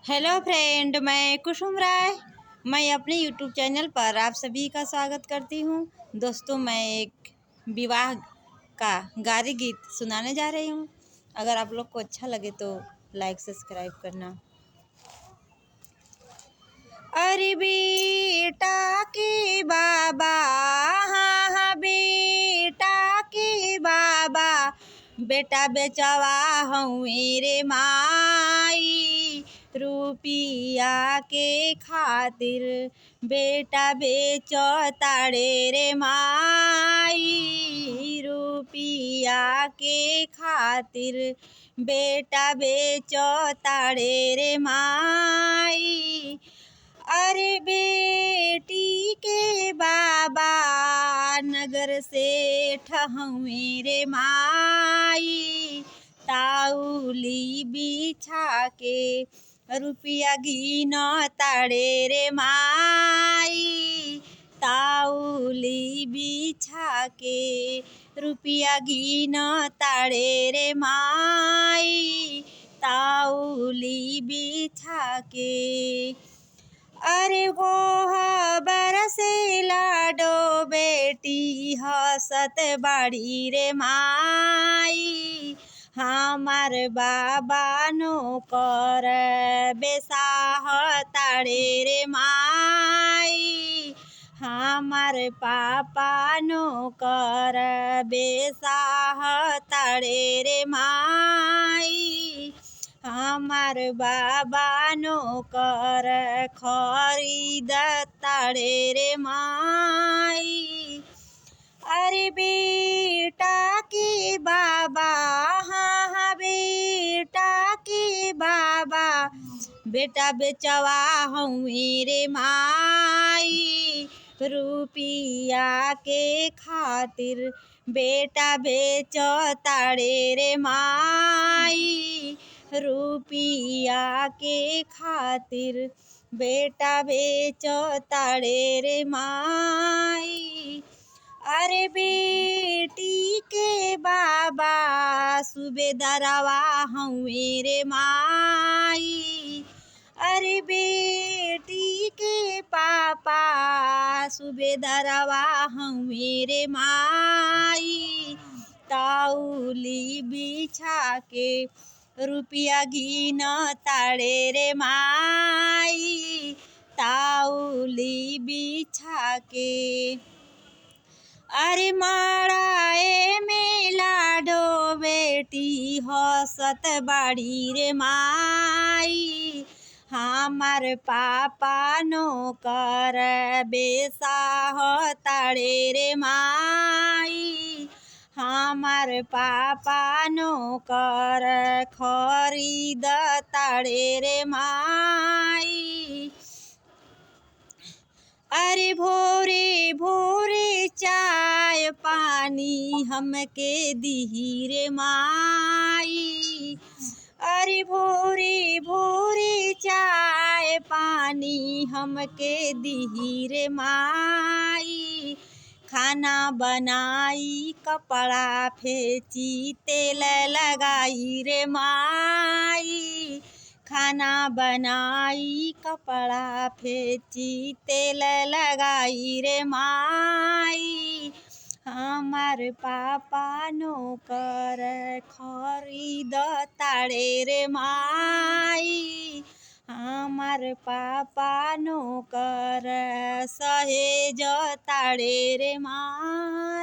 Hello friend, मैं कुसुम राय। मैं अपने यूट्यूब चैनल पर आप सभी का स्वागत करती हूँ। दोस्तों, मैं एक विवाह का गारी गीत सुनाने जा रही हूँ। अगर आप लोग को अच्छा लगे तो लाइक सब्सक्राइब करना। अरे बेटा के बाबा, हाँ हाँ बेटा के बाबा, बेटा बेचवा हूँ मेरे माई, रुपिया के खातिर बेटा बेचो ताड़े रे माई, रुपिया के खातिर बेटा बेचो ताड़े रे माई। अरे बेटी के बाबा, नगर से ठहूँ मेरे माई, ताउली बिछा के रुपिया गिनो ताड़े रे माई, ताउली बिछा के रुपिया गिनो ताड़े रे माई, ताउली बिछा के। अरे वो बरसे लाडो बेटी हसत बाड़ी रे माई, हमार बाबा नो कर बेसाह ताड़े रे माई, हमार पापा नो कर बेसाह ताड़े रे माई, हमार बाबा नो कर खरीद ताड़े रे माई। अरे बेटा के बाबा, हाँ हाँ बेटा के बाबा, बेटा बेचवा हूँ मेरे माई, रुपिया के खातिर बेटा बेचो ताड़े रे माई, रुपिया के खातिर बेटा बेचो ताड़े रे माई। अरे बेटी के बाबा, सूबेदारवा हूँ मेरे माई, अरे बेटी के पापा, सूबेदारवा हूँ मेरे माई, ताउली बिछा के रुपिया गिनो ताड़े रे माई, ताउली बिछा के। अरे माड़ाए में लाडो बेटी हसत बाड़ी रे माई, हमार पापा नो कर बेसाह ताड़े रे माई, हमार पापा नो कर खरीद ताड़े रे माई। अरे भोरे भोरे चाय पानी हमके दिही रे माई, अरे भोरे भोरे चाय पानी हमके दिही रे माई, खाना बनाई कपड़ा फेंची तेल लगाई रे माई, खाना बनाई कपड़ा फेंची तेल लगाई रे माई, हमार पापा नो कर खरीद ताड़े रे माई, हमार पापा नो कर सहेज ताड़े रे माई।